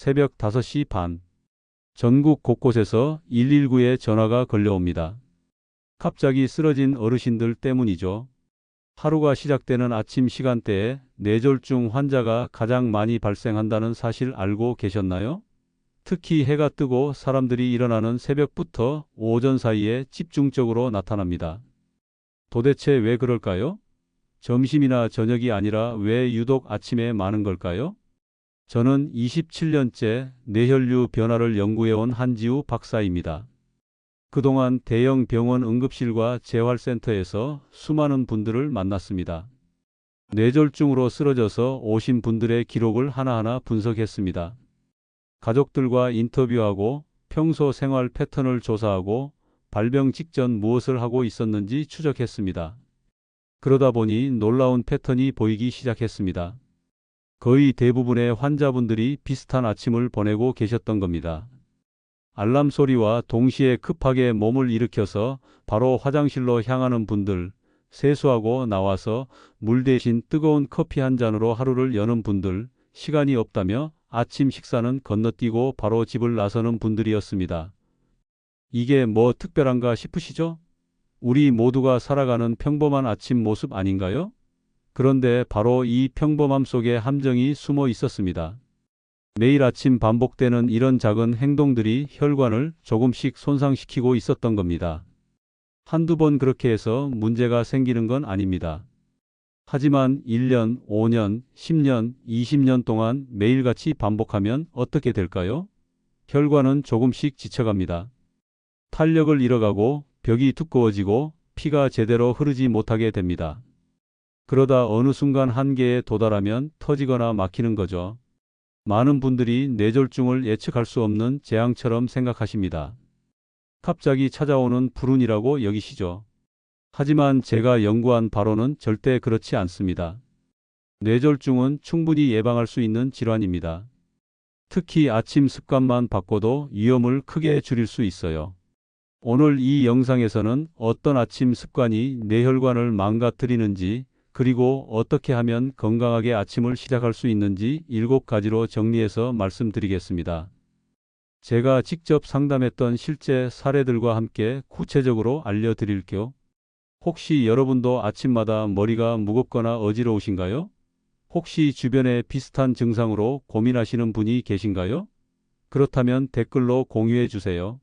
새벽 5시 반. 전국 곳곳에서 119에 전화가 걸려옵니다. 갑자기 쓰러진 어르신들 때문이죠. 하루가 시작되는 아침 시간대에 뇌졸중 환자가 가장 많이 발생한다는 사실 알고 계셨나요? 특히 해가 뜨고 사람들이 일어나는 새벽부터 오전 사이에 집중적으로 나타납니다. 도대체 왜 그럴까요? 점심이나 저녁이 아니라 왜 유독 아침에 많은 걸까요? 저는 27년째 뇌혈류 변화를 연구해온 한지우 박사입니다. 그동안 대형 병원 응급실과 재활센터에서 수많은 분들을 만났습니다. 뇌졸중으로 쓰러져서 오신 분들의 기록을 하나하나 분석했습니다. 가족들과 인터뷰하고 평소 생활 패턴을 조사하고 발병 직전 무엇을 하고 있었는지 추적했습니다. 그러다 보니 놀라운 패턴이 보이기 시작했습니다. 거의 대부분의 환자분들이 비슷한 아침을 보내고 계셨던 겁니다. 알람 소리와 동시에 급하게 몸을 일으켜서 바로 화장실로 향하는 분들, 세수하고 나와서 물 대신 뜨거운 커피 한 잔으로 하루를 여는 분들, 시간이 없다며 아침 식사는 건너뛰고 바로 집을 나서는 분들이었습니다. 이게 뭐 특별한가 싶으시죠? 우리 모두가 살아가는 평범한 아침 모습 아닌가요? 그런데 바로 이 평범함 속에 함정이 숨어 있었습니다. 매일 아침 반복되는 이런 작은 행동들이 혈관을 조금씩 손상시키고 있었던 겁니다. 한두 번 그렇게 해서 문제가 생기는 건 아닙니다. 하지만 1년, 5년, 10년, 20년 동안 매일같이 반복하면 어떻게 될까요? 혈관은 조금씩 지쳐갑니다. 탄력을 잃어가고 벽이 두꺼워지고 피가 제대로 흐르지 못하게 됩니다. 그러다 어느 순간 한계에 도달하면 터지거나 막히는 거죠. 많은 분들이 뇌졸중을 예측할 수 없는 재앙처럼 생각하십니다. 갑자기 찾아오는 불운이라고 여기시죠. 하지만 제가 연구한 바로는 절대 그렇지 않습니다. 뇌졸중은 충분히 예방할 수 있는 질환입니다. 특히 아침 습관만 바꿔도 위험을 크게 줄일 수 있어요. 오늘 이 영상에서는 어떤 아침 습관이 뇌혈관을 망가뜨리는지, 그리고 어떻게 하면 건강하게 아침을 시작할 수 있는지 7가지로 정리해서 말씀드리겠습니다. 제가 직접 상담했던 실제 사례들과 함께 구체적으로 알려드릴게요. 혹시 여러분도 아침마다 머리가 무겁거나 어지러우신가요? 혹시 주변에 비슷한 증상으로 고민하시는 분이 계신가요? 그렇다면 댓글로 공유해 주세요.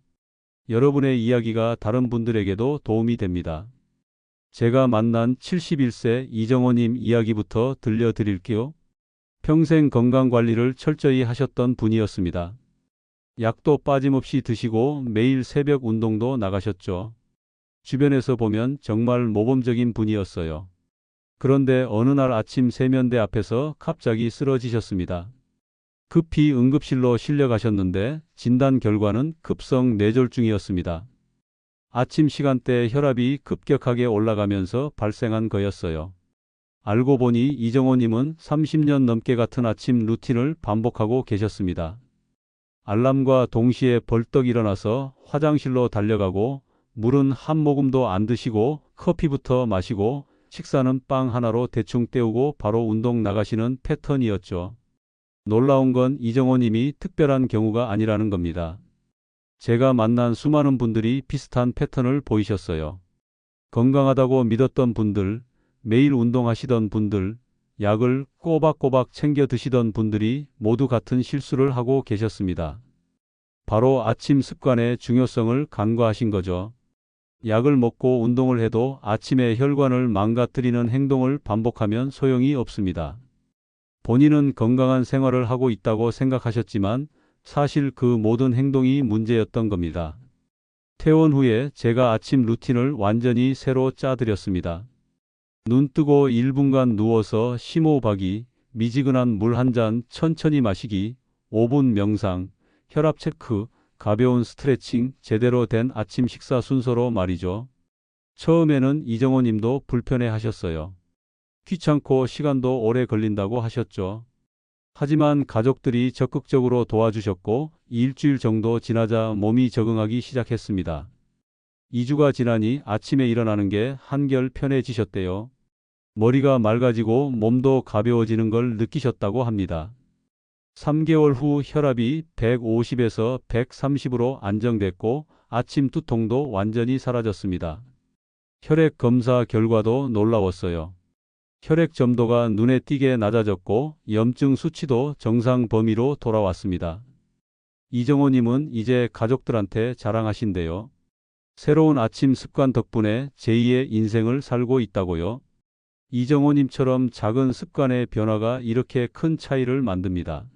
여러분의 이야기가 다른 분들에게도 도움이 됩니다. 제가 만난 71세 이정호님 이야기부터 들려드릴게요. 평생 건강관리를 철저히 하셨던 분이었습니다. 약도 빠짐없이 드시고 매일 새벽 운동도 나가셨죠. 주변에서 보면 정말 모범적인 분이었어요. 그런데 어느 날 아침 세면대 앞에서 갑자기 쓰러지셨습니다. 급히 응급실로 실려가셨는데 진단 결과는 급성 뇌졸중이었습니다. 아침 시간대 혈압이 급격하게 올라가면서 발생한 거였어요. 알고 보니 이정호님은 30년 넘게 같은 아침 루틴을 반복하고 계셨습니다. 알람과 동시에 벌떡 일어나서 화장실로 달려가고 물은 한 모금도 안 드시고 커피부터 마시고 식사는 빵 하나로 대충 때우고 바로 운동 나가시는 패턴이었죠. 놀라운 건 이정호님이 특별한 경우가 아니라는 겁니다. 제가 만난 수많은 분들이 비슷한 패턴을 보이셨어요. 건강하다고 믿었던 분들, 매일 운동하시던 분들, 약을 꼬박꼬박 챙겨 드시던 분들이 모두 같은 실수를 하고 계셨습니다. 바로 아침 습관의 중요성을 간과하신 거죠. 약을 먹고 운동을 해도 아침에 혈관을 망가뜨리는 행동을 반복하면 소용이 없습니다. 본인은 건강한 생활을 하고 있다고 생각하셨지만 사실 그 모든 행동이 문제였던 겁니다. 퇴원 후에 제가 아침 루틴을 완전히 새로 짜드렸습니다. 눈 뜨고 1분간 누워서 심호흡하기, 미지근한 물 한 잔 천천히 마시기, 5분 명상, 혈압 체크, 가벼운 스트레칭, 제대로 된 아침 식사 순서로 말이죠. 처음에는 이정호 님도 불편해 하셨어요. 귀찮고 시간도 오래 걸린다고 하셨죠. 하지만 가족들이 적극적으로 도와주셨고 일주일 정도 지나자 몸이 적응하기 시작했습니다. 2주가 지나니 아침에 일어나는 게 한결 편해지셨대요. 머리가 맑아지고 몸도 가벼워지는 걸 느끼셨다고 합니다. 3개월 후 혈압이 150에서 130으로 안정됐고 아침 두통도 완전히 사라졌습니다. 혈액 검사 결과도 놀라웠어요. 혈액 점도가 눈에 띄게 낮아졌고 염증 수치도 정상 범위로 돌아왔습니다. 이정호님은 이제 가족들한테 자랑하신대요. 새로운 아침 습관 덕분에 제2의 인생을 살고 있다고요. 이정호님처럼 작은 습관의 변화가 이렇게 큰 차이를 만듭니다.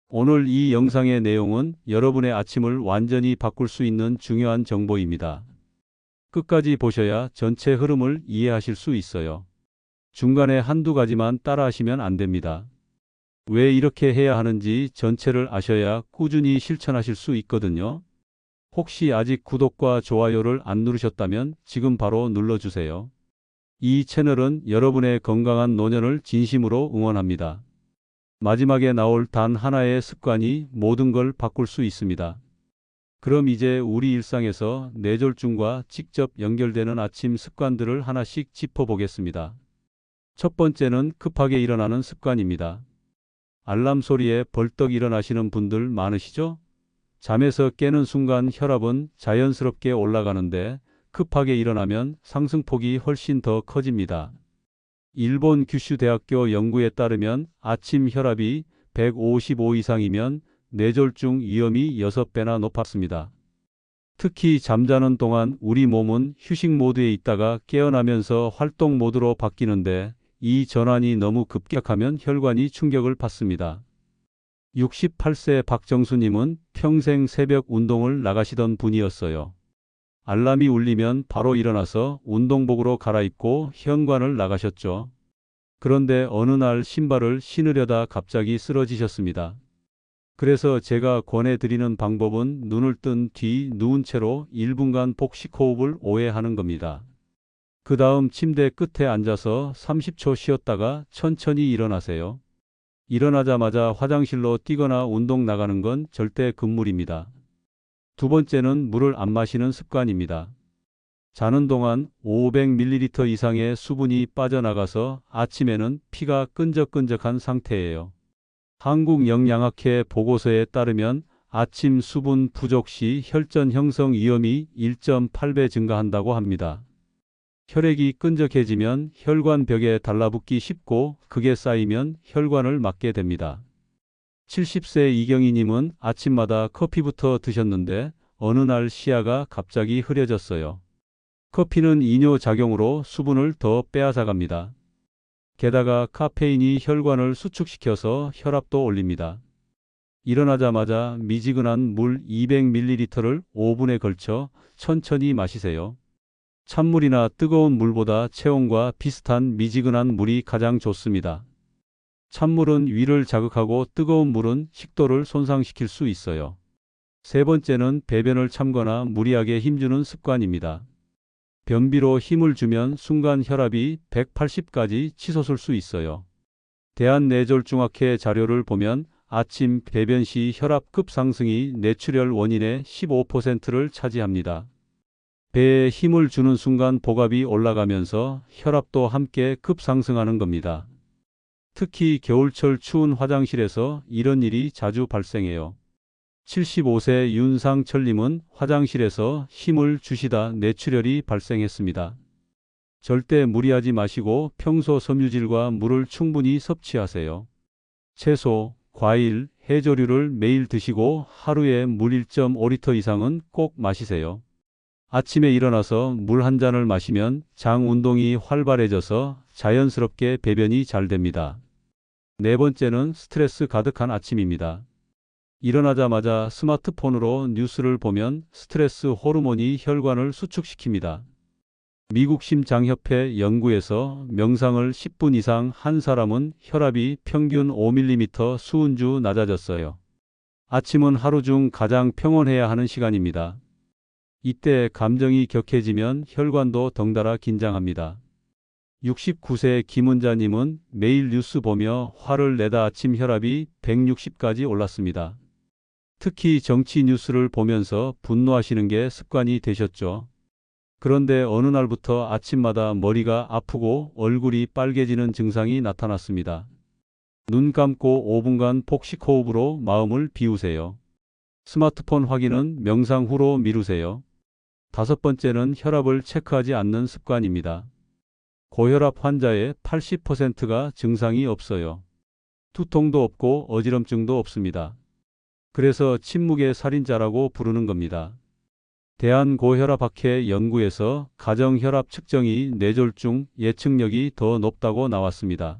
오늘 이 영상의 내용은 여러분의 아침을 완전히 바꿀 수 있는 중요한 정보입니다. 끝까지 보셔야 전체 흐름을 이해하실 수 있어요. 중간에 한두 가지만 따라하시면 안 됩니다. 왜 이렇게 해야 하는지 전체를 아셔야 꾸준히 실천하실 수 있거든요. 혹시 아직 구독과 좋아요를 안 누르셨다면 지금 바로 눌러주세요. 이 채널은 여러분의 건강한 노년을 진심으로 응원합니다. 마지막에 나올 단 하나의 습관이 모든 걸 바꿀 수 있습니다. 그럼 이제 우리 일상에서 뇌졸중과 직접 연결되는 아침 습관들을 하나씩 짚어보겠습니다. 첫 번째는 급하게 일어나는 습관입니다. 알람 소리에 벌떡 일어나시는 분들 많으시죠? 잠에서 깨는 순간 혈압은 자연스럽게 올라가는데 급하게 일어나면 상승폭이 훨씬 더 커집니다. 일본 규슈 대학교 연구에 따르면 아침 혈압이 155 이상이면 뇌졸중 위험이 6배나 높았습니다. 특히 잠자는 동안 우리 몸은 휴식 모드에 있다가 깨어나면서 활동 모드로 바뀌는데 이 전환이 너무 급격하면 혈관이 충격을 받습니다. 68세 박정수님은 평생 새벽 운동을 나가시던 분이었어요. 알람이 울리면 바로 일어나서 운동복으로 갈아입고 현관을 나가셨죠. 그런데 어느 날 신발을 신으려다 갑자기 쓰러지셨습니다. 그래서 제가 권해드리는 방법은 눈을 뜬 뒤 누운 채로 1분간 복식 호흡을 5회 하는 겁니다. 그 다음 침대 끝에 앉아서 30초 쉬었다가 천천히 일어나세요. 일어나자마자 화장실로 뛰거나 운동 나가는 건 절대 금물입니다. 두 번째는 물을 안 마시는 습관입니다. 자는 동안 500ml 이상의 수분이 빠져나가서 아침에는 피가 끈적끈적한 상태예요. 한국영양학회 보고서에 따르면 아침 수분 부족 시 혈전 형성 위험이 1.8배 증가한다고 합니다. 혈액이 끈적해지면 혈관벽에 달라붙기 쉽고 그게 쌓이면 혈관을 막게 됩니다. 70세 이경희님은 아침마다 커피부터 드셨는데 어느 날 시야가 갑자기 흐려졌어요. 커피는 이뇨작용으로 수분을 더 빼앗아갑니다. 게다가 카페인이 혈관을 수축시켜서 혈압도 올립니다. 일어나자마자 미지근한 물 200ml를 5분에 걸쳐 천천히 마시세요. 찬물이나 뜨거운 물보다 체온과 비슷한 미지근한 물이 가장 좋습니다. 찬물은 위를 자극하고 뜨거운 물은 식도를 손상시킬 수 있어요. 세 번째는 배변을 참거나 무리하게 힘주는 습관입니다. 변비로 힘을 주면 순간 혈압이 180까지 치솟을 수 있어요. 대한뇌졸중학회 자료를 보면 아침 배변 시 혈압 급상승이 뇌출혈 원인의 15%를 차지합니다. 배에 힘을 주는 순간 복압이 올라가면서 혈압도 함께 급상승하는 겁니다. 특히 겨울철 추운 화장실에서 이런 일이 자주 발생해요. 75세 윤상철님은 화장실에서 힘을 주시다 뇌출혈이 발생했습니다. 절대 무리하지 마시고 평소 섬유질과 물을 충분히 섭취하세요. 채소, 과일, 해조류를 매일 드시고 하루에 물 1.5리터 이상은 꼭 마시세요. 아침에 일어나서 물 한 잔을 마시면 장 운동이 활발해져서 자연스럽게 배변이 잘 됩니다. 네 번째는 스트레스 가득한 아침입니다. 일어나자마자 스마트폰으로 뉴스를 보면 스트레스 호르몬이 혈관을 수축시킵니다. 미국 심장협회 연구에서 명상을 10분 이상 한 사람은 혈압이 평균 5mm 수은주 낮아졌어요. 아침은 하루 중 가장 평온해야 하는 시간입니다. 이때 감정이 격해지면 혈관도 덩달아 긴장합니다. 69세 김은자님은 매일 뉴스 보며 화를 내다 아침 혈압이 160까지 올랐습니다. 특히 정치 뉴스를 보면서 분노하시는 게 습관이 되셨죠. 그런데 어느 날부터 아침마다 머리가 아프고 얼굴이 빨개지는 증상이 나타났습니다. 눈 감고 5분간 폭식 호흡으로 마음을 비우세요. 스마트폰 확인은 명상 후로 미루세요. 5번째는 혈압을 체크하지 않는 습관입니다. 고혈압 환자의 80%가 증상이 없어요. 두통도 없고 어지럼증도 없습니다. 그래서 침묵의 살인자라고 부르는 겁니다. 대한고혈압학회 연구에서 가정혈압 측정이 뇌졸중 예측력이 더 높다고 나왔습니다.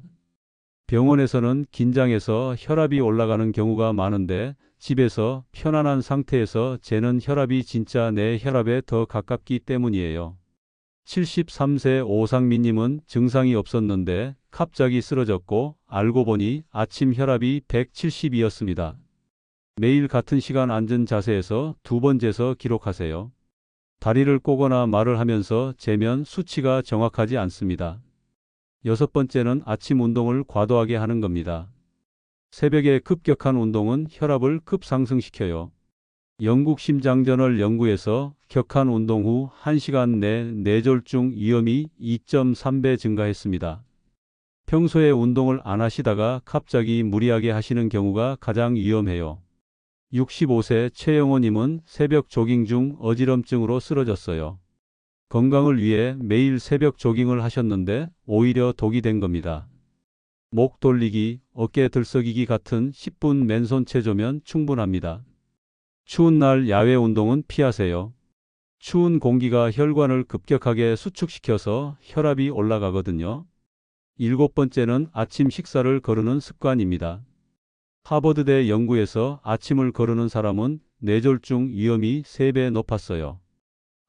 병원에서는 긴장해서 혈압이 올라가는 경우가 많은데 집에서 편안한 상태에서 재는 혈압이 진짜 내 혈압에 더 가깝기 때문이에요. 73세 오상민님은 증상이 없었는데 갑자기 쓰러졌고 알고 보니 아침 혈압이 170이었습니다. 매일 같은 시간 앉은 자세에서 2번 재서 기록하세요. 다리를 꼬거나 말을 하면서 재면 수치가 정확하지 않습니다. 6번째는 아침 운동을 과도하게 하는 겁니다. 새벽에 급격한 운동은 혈압을 급상승시켜요. 영국 심장저널 연구에서 격한 운동 후 1시간 내 뇌졸중 위험이 2.3배 증가했습니다. 평소에 운동을 안 하시다가 갑자기 무리하게 하시는 경우가 가장 위험해요. 65세 최영호님은 새벽 조깅 중 어지럼증으로 쓰러졌어요. 건강을 위해 매일 새벽 조깅을 하셨는데 오히려 독이 된 겁니다. 목 돌리기, 어깨 들썩이기 같은 10분 맨손 체조면 충분합니다. 추운 날 야외 운동은 피하세요. 추운 공기가 혈관을 급격하게 수축시켜서 혈압이 올라가거든요. 7번째는 아침 식사를 거르는 습관입니다. 하버드대 연구에서 아침을 거르는 사람은 뇌졸중 위험이 3배 높았어요.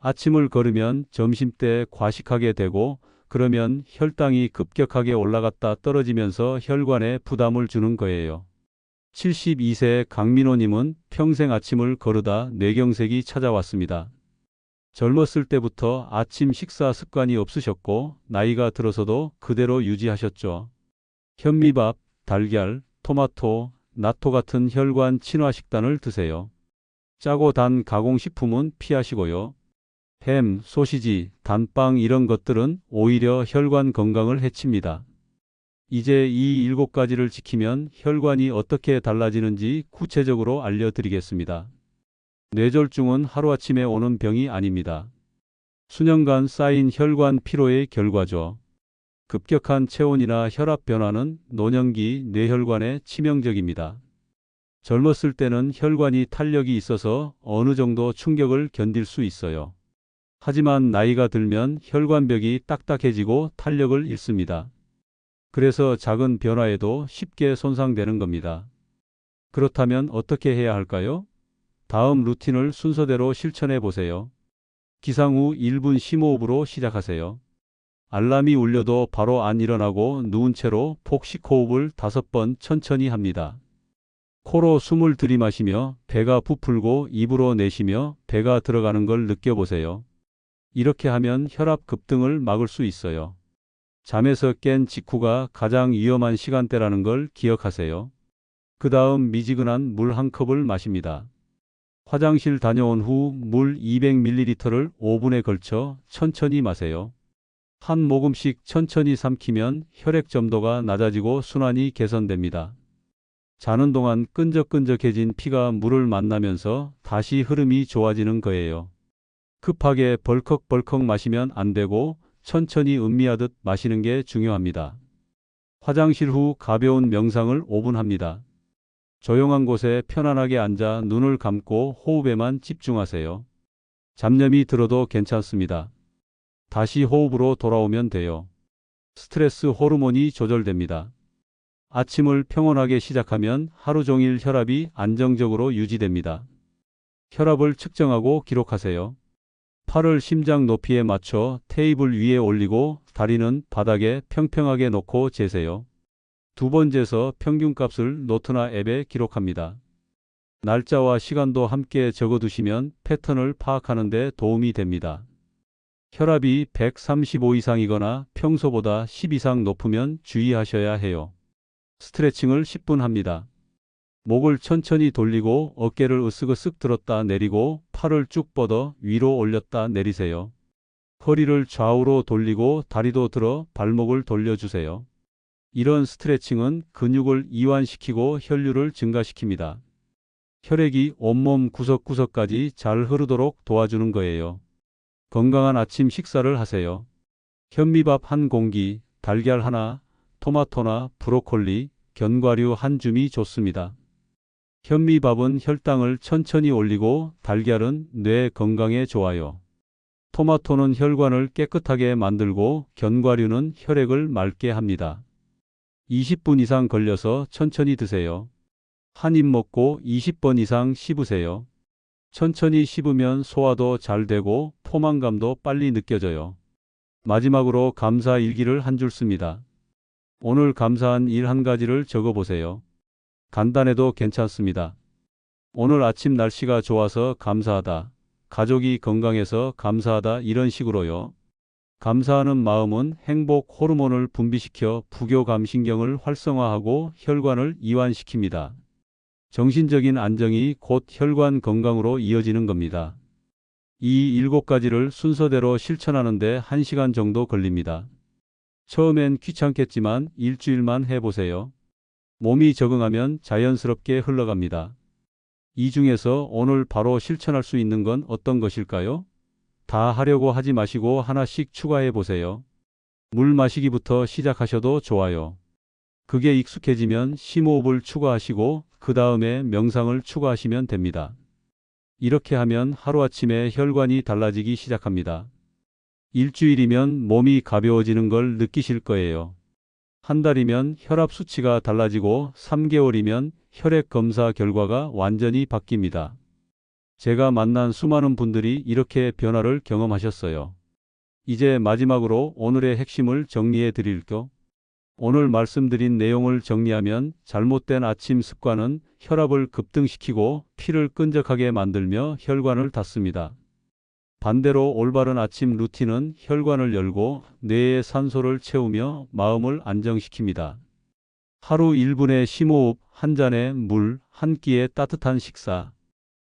아침을 거르면 점심때 과식하게 되고 그러면 혈당이 급격하게 올라갔다 떨어지면서 혈관에 부담을 주는 거예요. 72세 강민호님은 평생 아침을 거르다 뇌경색이 찾아왔습니다. 젊었을 때부터 아침 식사 습관이 없으셨고 나이가 들어서도 그대로 유지하셨죠. 현미밥, 달걀, 토마토, 나토 같은 혈관 친화 식단을 드세요. 짜고 단 가공식품은 피하시고요. 햄, 소시지, 단빵 이런 것들은 오히려 혈관 건강을 해칩니다. 이제 이 7가지를 지키면 혈관이 어떻게 달라지는지 구체적으로 알려드리겠습니다. 뇌졸중은 하루아침에 오는 병이 아닙니다. 수년간 쌓인 혈관 피로의 결과죠. 급격한 체온이나 혈압 변화는 노년기 뇌혈관에 치명적입니다. 젊었을 때는 혈관이 탄력이 있어서 어느 정도 충격을 견딜 수 있어요. 하지만 나이가 들면 혈관벽이 딱딱해지고 탄력을 잃습니다. 그래서 작은 변화에도 쉽게 손상되는 겁니다. 그렇다면 어떻게 해야 할까요? 다음 루틴을 순서대로 실천해 보세요. 기상 후 1분 심호흡으로 시작하세요. 알람이 울려도 바로 안 일어나고 누운 채로 폭식 호흡을 5번 천천히 합니다. 코로 숨을 들이마시며 배가 부풀고 입으로 내쉬며 배가 들어가는 걸 느껴보세요. 이렇게 하면 혈압 급등을 막을 수 있어요. 잠에서 깬 직후가 가장 위험한 시간대라는 걸 기억하세요. 그 다음 미지근한 물 한 컵을 마십니다. 화장실 다녀온 후 물 200ml를 5분에 걸쳐 천천히 마세요. 한 모금씩 천천히 삼키면 혈액 점도가 낮아지고 순환이 개선됩니다. 자는 동안 끈적끈적해진 피가 물을 만나면서 다시 흐름이 좋아지는 거예요. 급하게 벌컥벌컥 마시면 안 되고 천천히 음미하듯 마시는 게 중요합니다. 화장실 후 가벼운 명상을 5분 합니다. 조용한 곳에 편안하게 앉아 눈을 감고 호흡에만 집중하세요. 잡념이 들어도 괜찮습니다. 다시 호흡으로 돌아오면 돼요. 스트레스 호르몬이 조절됩니다. 아침을 평온하게 시작하면 하루 종일 혈압이 안정적으로 유지됩니다. 혈압을 측정하고 기록하세요. 팔을 심장 높이에 맞춰 테이블 위에 올리고 다리는 바닥에 평평하게 놓고 재세요. 2번 재서 평균값을 노트나 앱에 기록합니다. 날짜와 시간도 함께 적어두시면 패턴을 파악하는 데 도움이 됩니다. 혈압이 135 이상이거나 평소보다 10 이상 높으면 주의하셔야 해요. 스트레칭을 10분 합니다. 목을 천천히 돌리고 어깨를 으쓱으쓱 들었다 내리고 팔을 쭉 뻗어 위로 올렸다 내리세요. 허리를 좌우로 돌리고 다리도 들어 발목을 돌려주세요. 이런 스트레칭은 근육을 이완시키고 혈류를 증가시킵니다. 혈액이 온몸 구석구석까지 잘 흐르도록 도와주는 거예요. 건강한 아침 식사를 하세요. 현미밥 한 공기, 달걀 하나, 토마토나 브로콜리, 견과류 한 줌이 좋습니다. 현미밥은 혈당을 천천히 올리고 달걀은 뇌 건강에 좋아요. 토마토는 혈관을 깨끗하게 만들고 견과류는 혈액을 맑게 합니다. 20분 이상 걸려서 천천히 드세요. 한 입 먹고 20번 이상 씹으세요. 천천히 씹으면 소화도 잘 되고 포만감도 빨리 느껴져요. 마지막으로 감사 일기를 한 줄 씁니다. 오늘 감사한 일 한 가지를 적어보세요. 간단해도 괜찮습니다. 오늘 아침 날씨가 좋아서 감사하다. 가족이 건강해서 감사하다. 이런 식으로요. 감사하는 마음은 행복 호르몬을 분비시켜 부교감신경을 활성화하고 혈관을 이완시킵니다. 정신적인 안정이 곧 혈관 건강으로 이어지는 겁니다. 이 7가지를 순서대로 실천하는데 1시간 정도 걸립니다. 처음엔 귀찮겠지만 일주일만 해보세요. 몸이 적응하면 자연스럽게 흘러갑니다. 이 중에서 오늘 바로 실천할 수 있는 건 어떤 것일까요? 다 하려고 하지 마시고 하나씩 추가해 보세요. 물 마시기부터 시작하셔도 좋아요. 그게 익숙해지면 심호흡을 추가하시고 그 다음에 명상을 추가하시면 됩니다. 이렇게 하면 하루아침에 혈관이 달라지기 시작합니다. 일주일이면 몸이 가벼워지는 걸 느끼실 거예요. 한 달이면 혈압 수치가 달라지고 3개월이면 혈액 검사 결과가 완전히 바뀝니다. 제가 만난 수많은 분들이 이렇게 변화를 경험하셨어요. 이제 마지막으로 오늘의 핵심을 정리해 드릴게요. 오늘 말씀드린 내용을 정리하면 잘못된 아침 습관은 혈압을 급등시키고 피를 끈적하게 만들며 혈관을 닫습니다. 반대로 올바른 아침 루틴은 혈관을 열고 뇌에 산소를 채우며 마음을 안정시킵니다. 하루 1분의 심호흡, 한 잔의 물, 한 끼의 따뜻한 식사.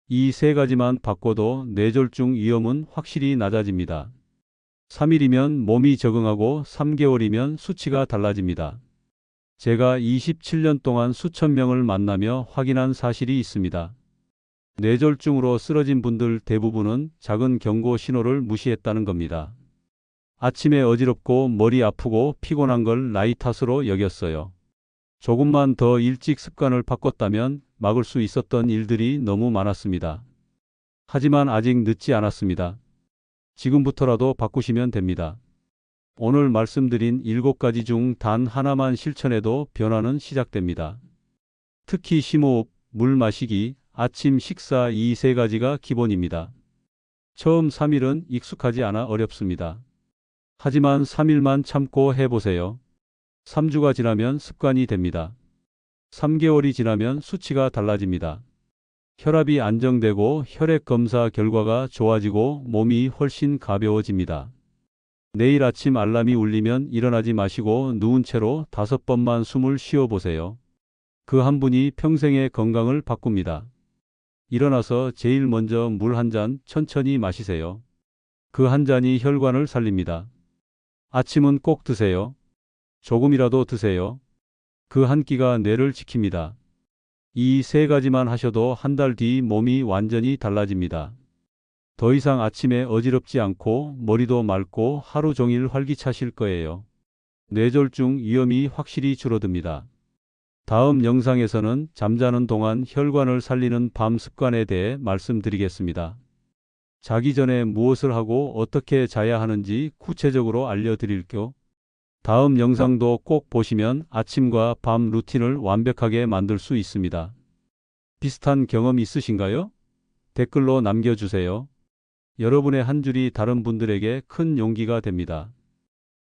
이 3가지만 바꿔도 뇌졸중 위험은 확실히 낮아집니다. 3일이면 몸이 적응하고 3개월이면 수치가 달라집니다. 제가 27년 동안 수천 명을 만나며 확인한 사실이 있습니다. 뇌졸중으로 쓰러진 분들 대부분은 작은 경고 신호를 무시했다는 겁니다. 아침에 어지럽고 머리 아프고 피곤한 걸 나이 탓으로 여겼어요. 조금만 더 일찍 습관을 바꿨다면 막을 수 있었던 일들이 너무 많았습니다. 하지만 아직 늦지 않았습니다. 지금부터라도 바꾸시면 됩니다. 오늘 말씀드린 7가지 중 단 하나만 실천해도 변화는 시작됩니다. 특히 심호흡, 물 마시기, 아침 식사 이 3가지가 기본입니다. 처음 3일은 익숙하지 않아 어렵습니다. 하지만 3일만 참고 해보세요. 3주가 지나면 습관이 됩니다. 3개월이 지나면 수치가 달라집니다. 혈압이 안정되고 혈액 검사 결과가 좋아지고 몸이 훨씬 가벼워집니다. 내일 아침 알람이 울리면 일어나지 마시고 누운 채로 5번만 숨을 쉬어 보세요. 그 한 분이 평생의 건강을 바꿉니다. 일어나서 제일 먼저 물 한 잔 천천히 마시세요. 그 한 잔이 혈관을 살립니다. 아침은 꼭 드세요. 조금이라도 드세요. 그 한 끼가 뇌를 지킵니다. 이 3가지만 하셔도 한 달 뒤 몸이 완전히 달라집니다. 더 이상 아침에 어지럽지 않고 머리도 맑고 하루 종일 활기차실 거예요. 뇌졸중 위험이 확실히 줄어듭니다. 다음 영상에서는 잠자는 동안 혈관을 살리는 밤 습관에 대해 말씀드리겠습니다. 자기 전에 무엇을 하고 어떻게 자야 하는지 구체적으로 알려드릴게요. 다음 영상도 꼭 보시면 아침과 밤 루틴을 완벽하게 만들 수 있습니다. 비슷한 경험 있으신가요? 댓글로 남겨주세요. 여러분의 한 줄이 다른 분들에게 큰 용기가 됩니다.